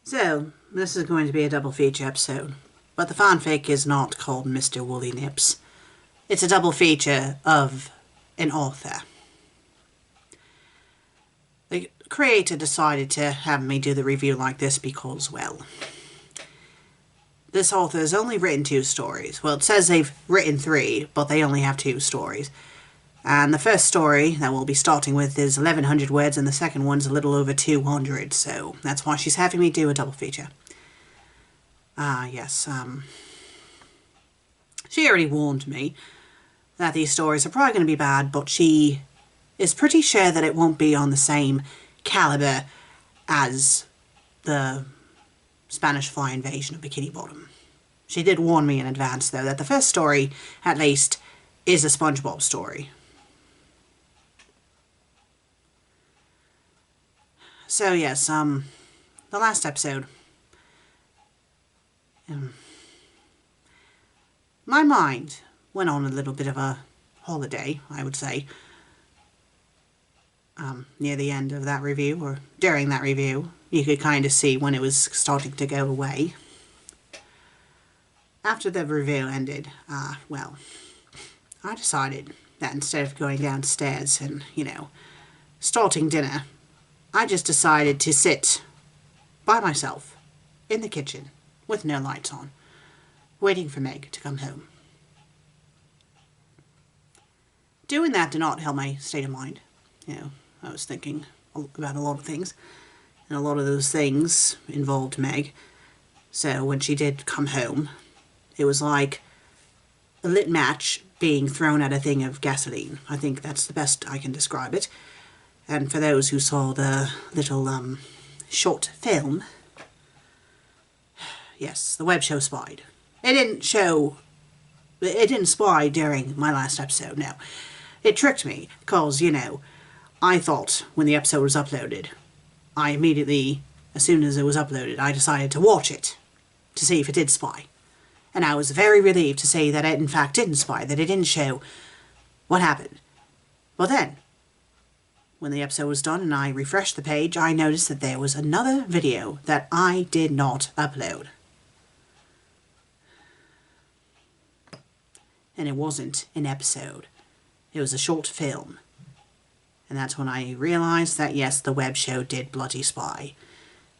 So, this is going to be a double feature episode, but the fanfic is not called MisterWoolyNips. It's a double feature of an author. The creator decided to have me do the review like this because, well, this author has only written 2 stories. Well, it says they've written 3, but they only have 2 stories. And the first story that we'll be starting with is 1100 words, and the second one's a little over 200, so that's why she's having me do a double feature. Yes, she already warned me that these stories are probably going to be bad, but she is pretty sure that it won't be on the same caliber as the Spanish fly invasion of Bikini Bottom. She did warn me in advance, though, that the first story, at least, is a SpongeBob story. So yes, the last episode, my mind went on a little bit of a holiday, I would say, near the end of that review, or during that review. You could kind of see when it was starting to go away. After the review ended, well, I decided that instead of going downstairs and, starting dinner, I just decided to sit by myself in the kitchen with no lights on, waiting for Meg to come home. Doing that did not help my state of mind. I was thinking about a lot of things, and a lot of those things involved Meg. So when she did come home, it was like a lit match being thrown at a thing of gasoline. I think that's the best I can describe it. And for those who saw the little short film, yes, the web show spied. It didn't spy during my last episode, no. It tricked me, because, I thought when the episode was uploaded, I immediately, as soon as it was uploaded, I decided to watch it, to see if it did spy. And I was very relieved to say that it in fact didn't spy, that it didn't show what happened. But then, when the episode was done and I refreshed the page, I noticed that there was another video that I did not upload. And it wasn't an episode. It was a short film. And that's when I realized that, yes, the web show did bloody spy.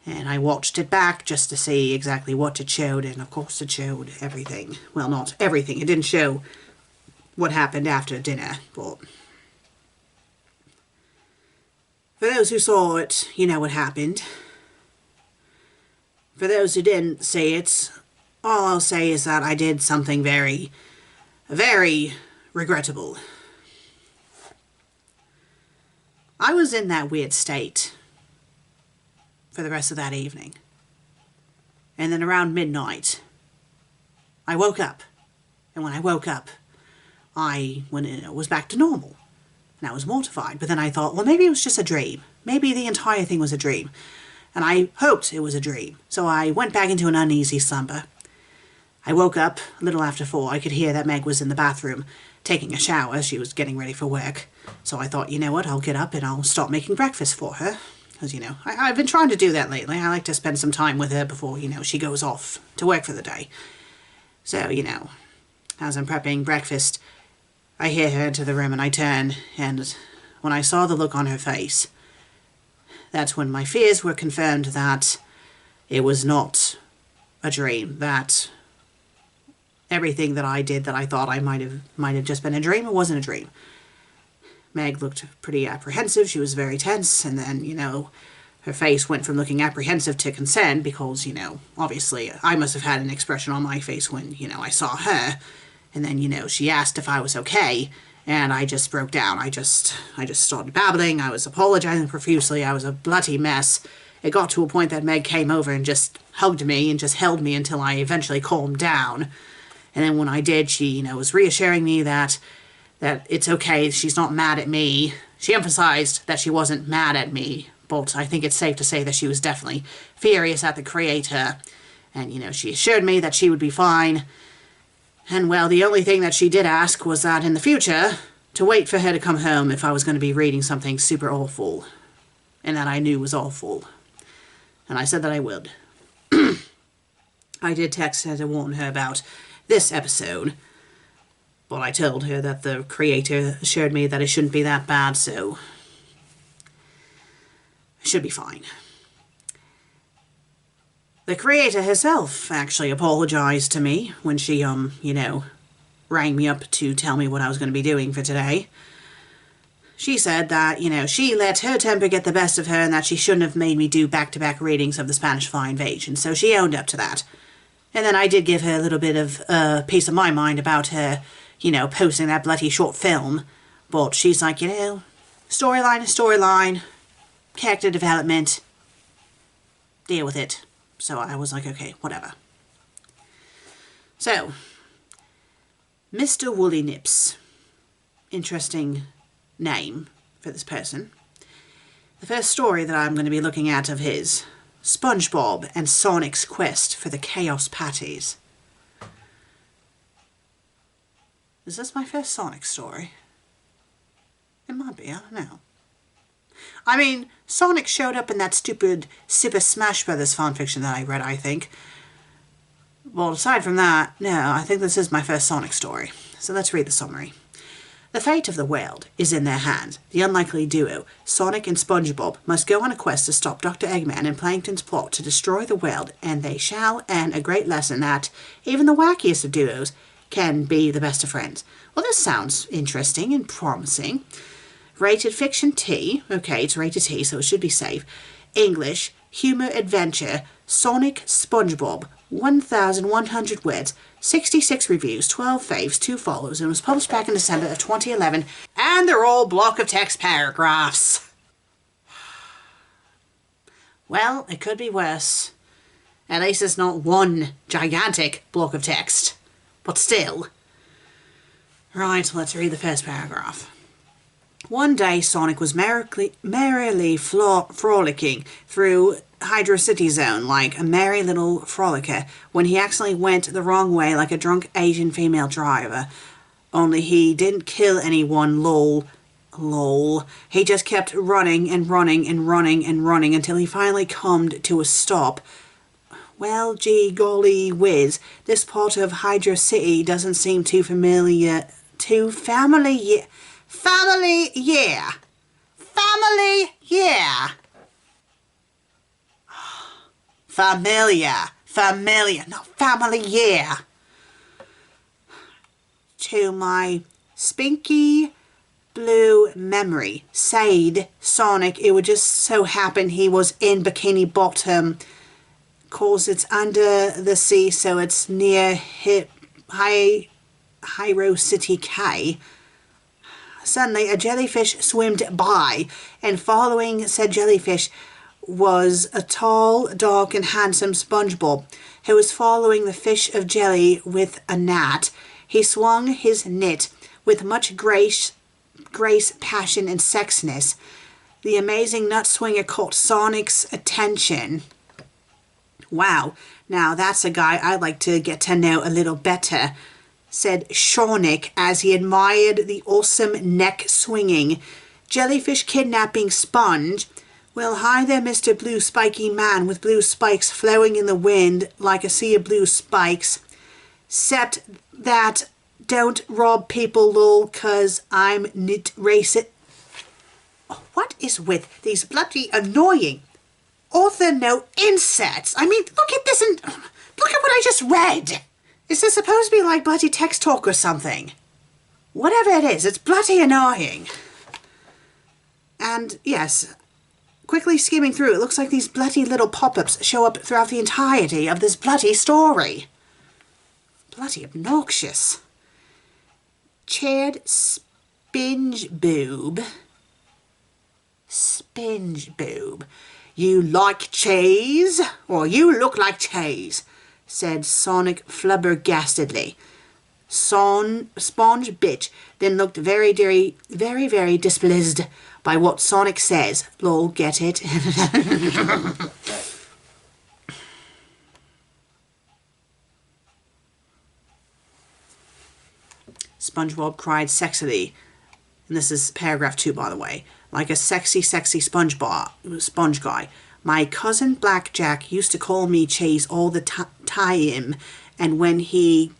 And I watched it back just to see exactly what it showed, and of course it showed everything. Well, not everything. It didn't show what happened after dinner, but for those who saw it, you know what happened. For those who didn't see it, all I'll say is that I did something very, very regrettable. I was in that weird state for the rest of that evening. And then around midnight, I woke up. And when I woke up, I was back to normal. And I was mortified. But then I thought, well, maybe it was just a dream. Maybe the entire thing was a dream. And I hoped it was a dream. So I went back into an uneasy slumber. I woke up a little after 4. I could hear that Meg was in the bathroom taking a shower. She was getting ready for work. So I thought, you know what, I'll get up and I'll start making breakfast for her. Because, I've been trying to do that lately. I like to spend some time with her before, she goes off to work for the day. So, as I'm prepping breakfast, I hear her enter the room and I turn, and when I saw the look on her face, that's when my fears were confirmed that it was not a dream, that everything that I did that I thought I might have just been a dream, it wasn't a dream. Meg looked pretty apprehensive. She was very tense, and then, her face went from looking apprehensive to concerned because, obviously I must have had an expression on my face when, I saw her. And then, she asked if I was okay, and I just broke down. I just started babbling. I was apologizing profusely. I was a bloody mess. It got to a point that Meg came over and just hugged me and just held me until I eventually calmed down. And then when I did, she, was reassuring me that it's okay, she's not mad at me. She emphasized that she wasn't mad at me, but I think it's safe to say that she was definitely furious at the creator. And, she assured me that she would be fine. And, well, the only thing that she did ask was that in the future, to wait for her to come home if I was going to be reading something super awful. And that I knew was awful. And I said that I would. I did text her to warn her about this episode, but I told her that the creator assured me that it shouldn't be that bad, so it should be fine. The creator herself actually apologized to me when she, you know, rang me up to tell me what I was going to be doing for today. She said that, you know, she let her temper get the best of her and that she shouldn't have made me do back-to-back readings of the Spanish Fly Invasion, so she owned up to that. And then I did give her a little bit of peace of my mind about her, you know, posting that bloody short film. But she's like, you know, storyline is storyline, character development, deal with it. So I was like, okay, whatever. So, MisterWoolyNips. Interesting name for this person. The first story that I'm going to be looking at of his, SpongeBob and Sonic's quest for the Chaos Patties. Is this my first Sonic story? It might be, I don't know. I mean, Sonic showed up in that stupid Super Smash Brothers fanfiction that I read, I think. Well, aside from that, no, I think this is my first Sonic story. So let's read the summary. The fate of the world is in their hands. The unlikely duo, Sonic and SpongeBob, must go on a quest to stop Dr. Eggman and Plankton's plot to destroy the world, and they shall earn a great lesson that even the wackiest of duos can be the best of friends. Well, this sounds interesting and promising. Rated fiction T. Okay, it's rated T, so it should be safe. English, humor, adventure, Sonic, SpongeBob, 1,100 words, 66 reviews, 12 faves, 2 follows, and was published back in December of 2011, and they're all block of text paragraphs. Well, it could be worse. At least it's not one gigantic block of text. But still. Right, let's read the first paragraph. One day, Sonic was merrily frolicking through Hydro City Zone like a merry little frolicker when he accidentally went the wrong way like a drunk Asian female driver. Only he didn't kill anyone, lol. Lol. He just kept running and running and running and running until he finally come to a stop. Well, gee golly whiz, this part of Hydro City doesn't seem too familiar. Family, yeah. Familiar, not family, yeah. To my spinky blue memory, said Sonic, it would just so happen he was in Bikini Bottom, cause it's under the sea, so it's near Hydro City K. Suddenly, a jellyfish swimmed by, and following said jellyfish was a tall, dark, and handsome SpongeBob, who was following the fish of jelly with a gnat. He swung his net with much grace, passion, and sexiness. The amazing nut swinger caught Sonic's attention. Wow, now that's a guy I'd like to get to know a little better, said Sonic as he admired the awesome neck-swinging, jellyfish-kidnapping sponge. Well, hi there, Mr. Blue Spiky Man with blue spikes flowing in the wind like a sea of blue spikes. Except that don't rob people, lol, 'cause I'm nit racist. Oh, what is with these bloody annoying author note inserts? I mean, look at this and look at what I just read. Is this supposed to be like bloody text talk or something? Whatever it is, it's bloody annoying. And yes, quickly skimming through, it looks like these bloody little pop-ups show up throughout the entirety of this bloody story. Bloody obnoxious. Chaired SpongeBob. SpongeBob. You like cheese? Or you look like cheese, said Sonic flabbergastedly. Sponge bitch then looked very displeased by what Sonic says. Lol, get it? SpongeBob cried sexily, and this is paragraph 2, by the way, like a sexy sponge guy. My cousin Blackjack used to call me Chase all the time, and when he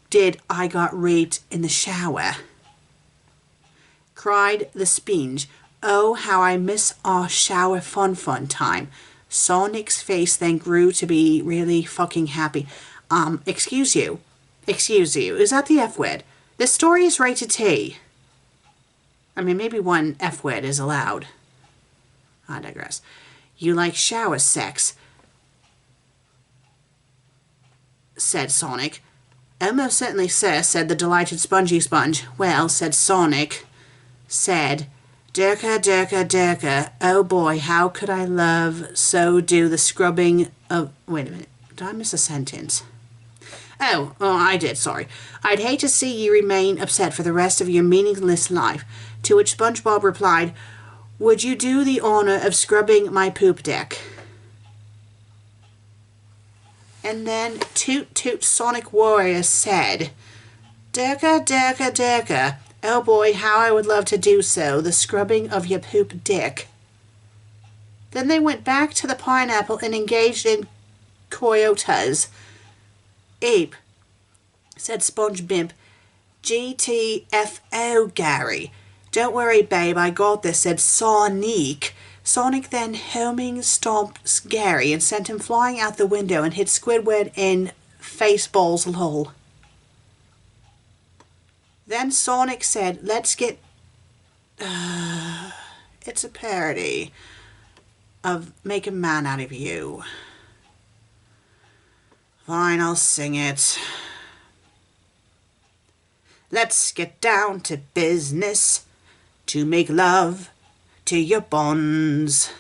did, I got raped in the shower. Cried the Sponge. Oh, how I miss our shower fun time. Sonic's face then grew to be really fucking happy. Excuse you, is that the F word? This story is rated T. I mean, maybe one F word is allowed. I digress. You like shower sex, said Sonic. Most certainly, sir, said the delighted Spongy Sponge. Well, said Sonic, said, Durka, Durka, Durka, oh boy, how could I love so do the scrubbing of... Wait a minute, did I miss a sentence? Oh, I did, sorry. I'd hate to see you remain upset for the rest of your meaningless life. To which SpongeBob replied, would you do the honor of scrubbing my poop deck? And then Toot Toot Sonic Warrior said, Durka, Durka, Durka, oh boy, how I would love to do so, the scrubbing of your poop dick. Then they went back to the pineapple and engaged in coyotes. Ape, said SpongeBimp. GTFO, Gary. Don't worry, babe, I got this, said Sonic. Sonic then homing stomped Gary and sent him flying out the window and hit Squidward in faceballs lol. Then Sonic said, let's get... it's a parody of Make a Man Out of You. Fine, I'll sing it. Let's get down to business to make love to your bonds.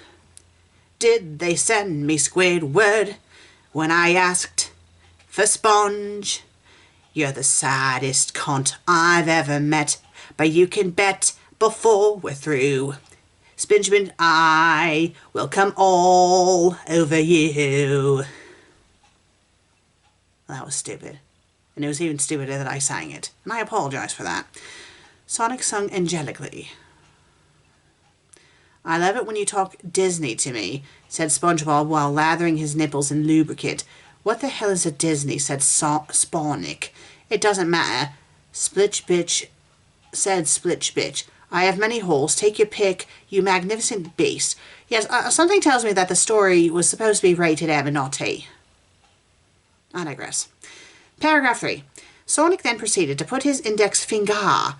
Did they send me Squidward when I asked for Sponge? You're the saddest cunt I've ever met, but you can bet before we're through, Sponge and I will come all over you. That was stupid. And it was even stupider that I sang it. And I apologise for that. Sonic sung angelically. I love it when you talk Disney to me, said SpongeBob while lathering his nipples in lubricant. What the hell is a Disney, said Spawnick. It doesn't matter. Splitch bitch, said Splitch bitch. I have many holes. Take your pick, you magnificent beast. Yes, something tells me that the story was supposed to be rated M and not T. I digress. Paragraph 3. Sonic then proceeded to put his index finger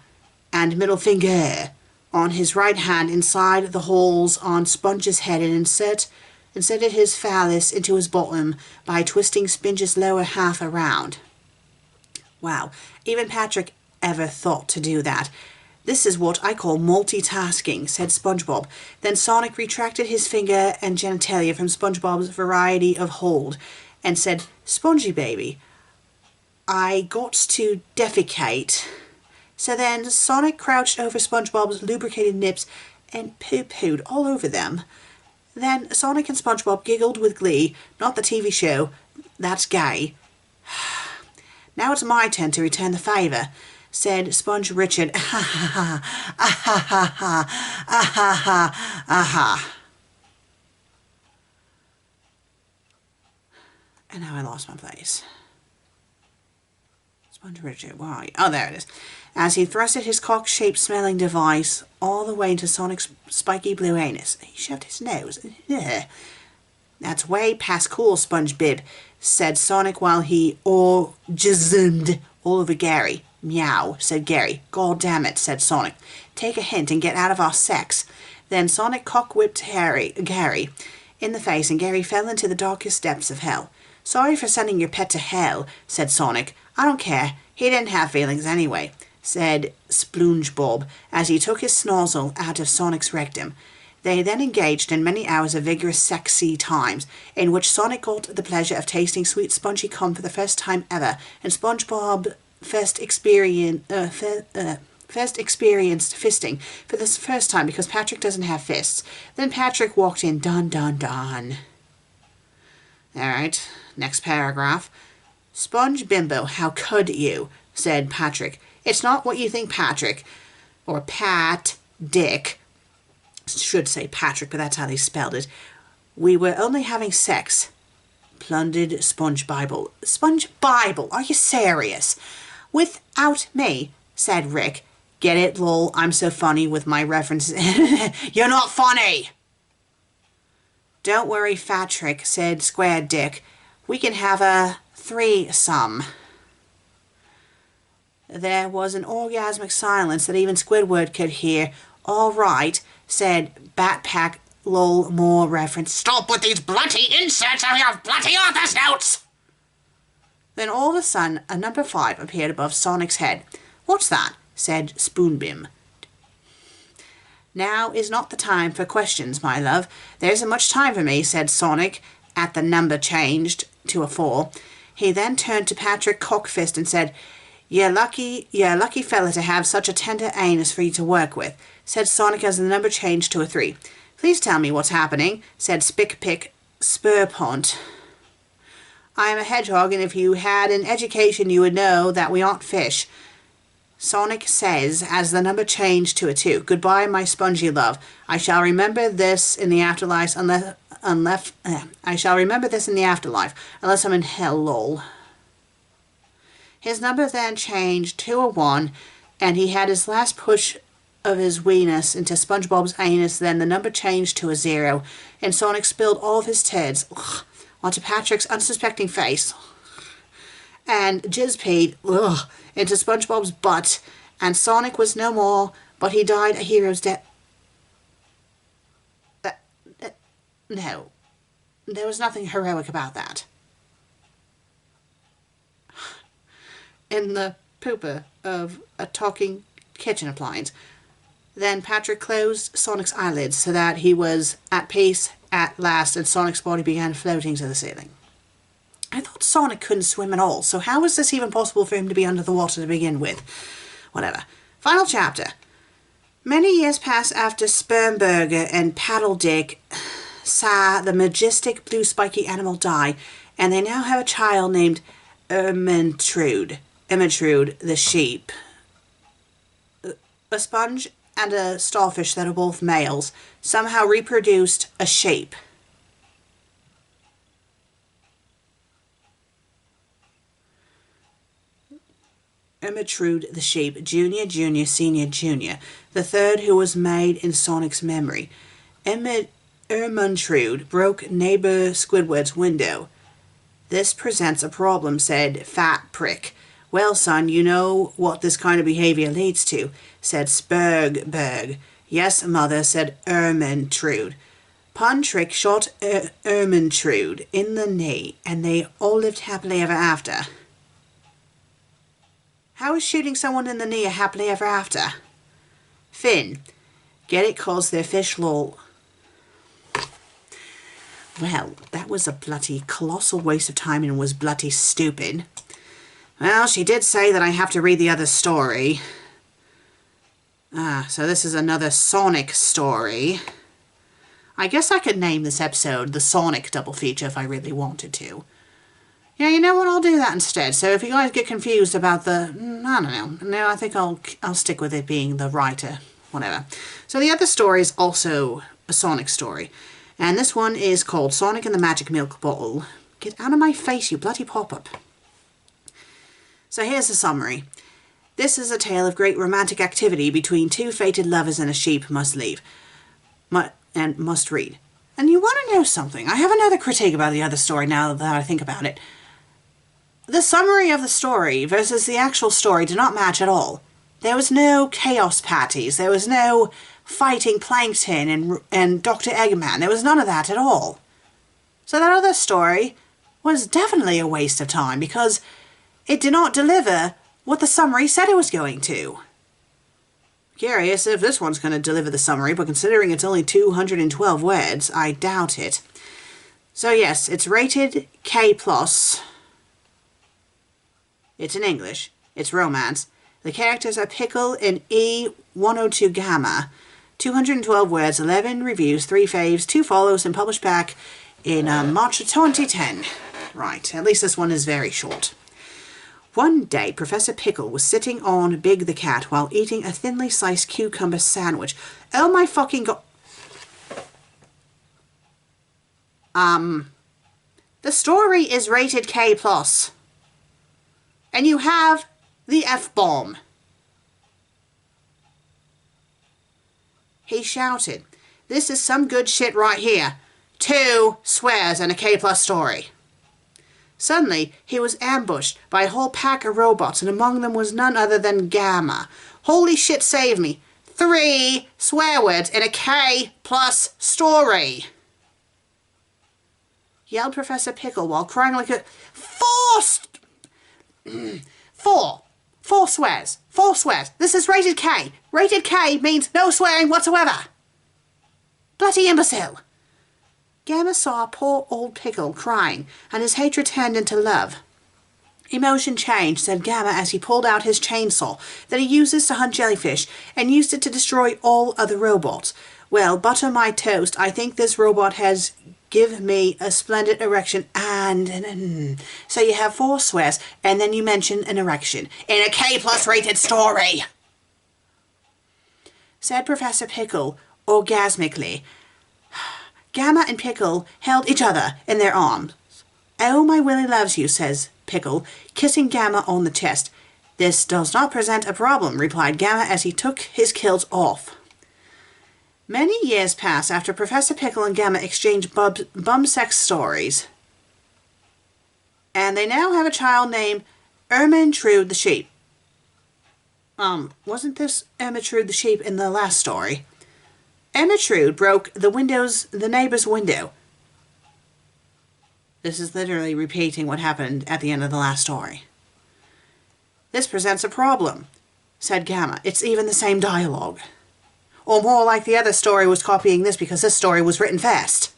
and middle finger on his right hand inside the holes on Sponge's head and inserted his phallus into his bottom by twisting Sponge's lower half around. Wow, even Patrick ever thought to do that. This is what I call multitasking, said SpongeBob. Then Sonic retracted his finger and genitalia from SpongeBob's variety of hold and said, Spongy baby, I got to defecate. So then Sonic crouched over SpongeBob's lubricated nips and poo-pooed all over them. Then Sonic and SpongeBob giggled with glee. Not the TV show. That's gay. Now it's my turn to return the favour, said Sponge Richard. Ah ha ha, ah ha ha ha, ah ha ha, ah ha. And now I lost my place. Sponge Richard, why? Oh, there it is. As he thrusted his cock-shaped smelling device all the way into Sonic's spiky blue anus. He shoved his nose. Ugh. That's way past cool, SpongeBob, said Sonic while he orgasmed all over Gary. Meow, said Gary. God damn it, said Sonic. Take a hint and get out of our sex. Then Sonic cock-whipped Gary in the face and Gary fell into the darkest depths of hell. Sorry for sending your pet to hell, said Sonic. I don't care. He didn't have feelings anyway, said SpongeBob as he took his snozzle out of Sonic's rectum. They then engaged in many hours of vigorous sexy times, in which Sonic got the pleasure of tasting sweet spongy cum for the first time ever, and SpongeBob first experienced fisting for the first time because Patrick doesn't have fists. Then Patrick walked in. Dun dun dun. Alright, next paragraph. Sponge Bimbo, how could you? Said Patrick. It's not what you think, Patrick. Or Pat Dick. Should say Patrick, but that's how they spelled it. We were only having sex. Plundered Sponge Bible. Sponge Bible, are you serious? Without me, said Rick. Get it, lol, I'm so funny with my references. You're not funny! Don't worry, Fat Trick, said Square Dick. We can have a threesome. There was an orgasmic silence that even Squidward could hear. All right, said Batpack, lol, more reference. Stop with these bloody inserts of your bloody author's notes! Then all of a sudden, a number 5 appeared above Sonic's head. What's that? Said Spoonbim. Now is not the time for questions, my love. There isn't much time for me, said Sonic, at the number changed to a 4. He then turned to Patrick Cockfist and said, You're lucky fella to have such a tender anus for you to work with, said Sonic as the number changed to a 3. Please tell me what's happening, said Spickpick Spurpont. I am a hedgehog, and if you had an education you would know that we aren't fish. Sonic says as the number changed to a 2. Goodbye, my spongy love. I shall remember this in the afterlife unless I'm in hell, lol. His number then changed to a 1, and he had his last push of his weenus into SpongeBob's anus. Then the number changed to a 0, and Sonic spilled all of his turds onto Patrick's unsuspecting face, and jizz peed into SpongeBob's butt, and Sonic was no more, but he died a hero's death. No, there was nothing heroic about that. In the pooper of a talking kitchen appliance. Then Patrick closed Sonic's eyelids so that he was at peace at last, and Sonic's body began floating to the ceiling. I thought Sonic couldn't swim at all, so how was this even possible for him to be under the water to begin with? Whatever. Final chapter. Many years passed after Spermburger and Paddle Dick saw the majestic blue spiky animal die, and they now have a child named Ermentrude the sheep. A sponge and a starfish that are both males somehow reproduced a sheep. Ermentrude the sheep, junior, junior, senior, junior, the third who was made in Sonic's memory. Ermentrude broke neighbor Squidward's window. This presents a problem, said Fat Prick. Well, son, you know what this kind of behavior leads to, said Spurgberg. Yes, mother, said Ermentrude. Pun Trick shot Ermentrude in the knee, and they all lived happily ever after. How is shooting someone in the knee a happily ever after? Finn. Get it, 'cause they're fish, lol. Well, that was a bloody colossal waste of time and was bloody stupid. Well, she did say that I have to read the other story. So this is another Sonic story. I guess I could name this episode the Sonic Double Feature if I really wanted to. Yeah, you know what? I'll do that instead. So if you guys get confused about the... I don't know. No, I think I'll stick with it being the writer. Whatever. So the other story is also a Sonic story. And this one is called Sonic and the Magic Milk Bottle. Get out of my face, you bloody pop-up. So here's the summary. This is a tale of great romantic activity between two fated lovers and a sheep must read. And you want to know something? I have another critique about the other story now that I think about it. The summary of the story versus the actual story did not match at all. There was no chaos patties. There was no fighting Plankton and Dr. Eggman. There was none of that at all. So that other story was definitely a waste of time because it did not deliver what the summary said it was going to. Curious if this one's going to deliver the summary, but considering it's only 212 words, I doubt it. So yes, it's rated K+. It's in English. It's romance. The characters are Pickle and E102 Gamma. 212 words, 11 reviews, 3 faves, 2 follows, and published back in March of 2010. Right, at least this one is very short. One day, Professor Pickle was sitting on Big the Cat while eating a thinly sliced cucumber sandwich. Oh my fucking god. The story is rated K+. And you have the F-bomb. He shouted, "This is some good shit right here. 2 swears and a K+ story." Suddenly, he was ambushed by a whole pack of robots, and among them was none other than Gamma. "Holy shit, save me. 3 swear words in a K+ story," yelled Professor Pickle while crying like a... Four swears. 4 swears. This is rated K. Rated K means no swearing whatsoever. Bloody imbecile. Gamma saw poor old Pickle crying, and his hatred turned into love. "Emotion changed," said Gamma as he pulled out his chainsaw that he uses to hunt jellyfish and used it to destroy all other robots. "Well, butter my toast, I think this robot has give me a splendid erection and... So you have 4 swears, and then you mention an erection in a K+ rated story," said Professor Pickle orgasmically. Gamma and Pickle held each other in their arms. "Oh, my Willy loves you," says Pickle, kissing Gamma on the chest. "This does not present a problem," replied Gamma as he took his kilts off. Many years passed after Professor Pickle and Gamma exchanged bum sex stories. And they now have a child named Ermintrude the sheep. Wasn't this Ermintrude the sheep in the last story? Ermintrude broke the neighbor's window. This is literally repeating what happened at the end of the last story. "This presents a problem," said Gamma. "It's even the same dialogue. Or more like the other story was copying this because this story was written fast."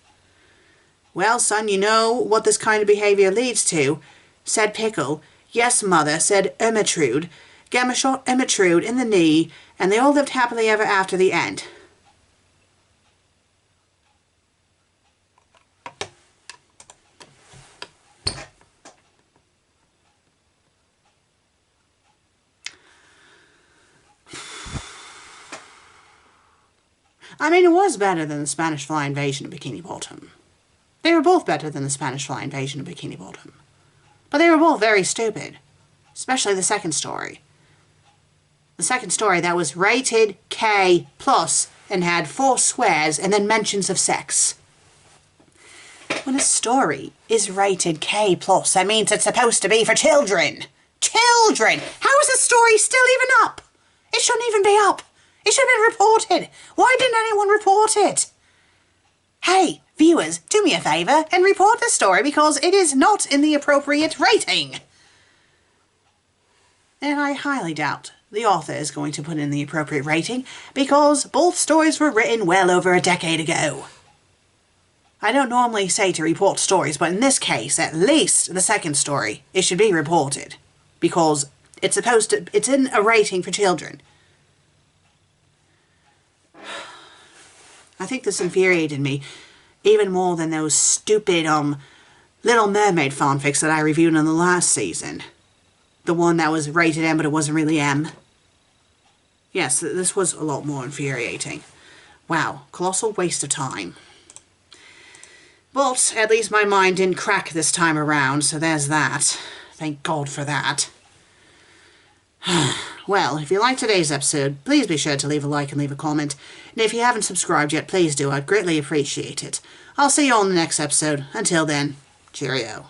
"Well, son, you know what this kind of behavior leads to," said Pickle. "Yes, mother," said Ermintrude. Gamma shot Ermintrude in the knee, and they all lived happily ever after the end. I mean, it was better than the Spanish Fly Invasion of Bikini Bottom. They were both better than the Spanish Fly Invasion of Bikini Bottom. But they were both very stupid. Especially the second story. The second story that was rated K+ and had 4 swears and then mentions of sex. When a story is rated K+, that means it's supposed to be for children. Children! How is this story still even up? It shouldn't even be up. It should have been reported. Why didn't anyone report it? Hey, viewers, do me a favour and report this story because it is not in the appropriate rating. And I highly doubt the author is going to put in the appropriate rating because both stories were written well over a decade ago. I don't normally say to report stories, but in this case, at least the second story, it should be reported because it's in a rating for children. I think this infuriated me even more than those stupid Little Mermaid fanfics that I reviewed in the last season. The one that was rated M but it wasn't really M. Yes, this was a lot more infuriating. Wow, colossal waste of time. But at least my mind didn't crack this time around, so there's that. Thank God for that. Well, if you liked today's episode, please be sure to leave a like and leave a comment. And if you haven't subscribed yet, please do. I'd greatly appreciate it. I'll see you all in the next episode. Until then, cheerio.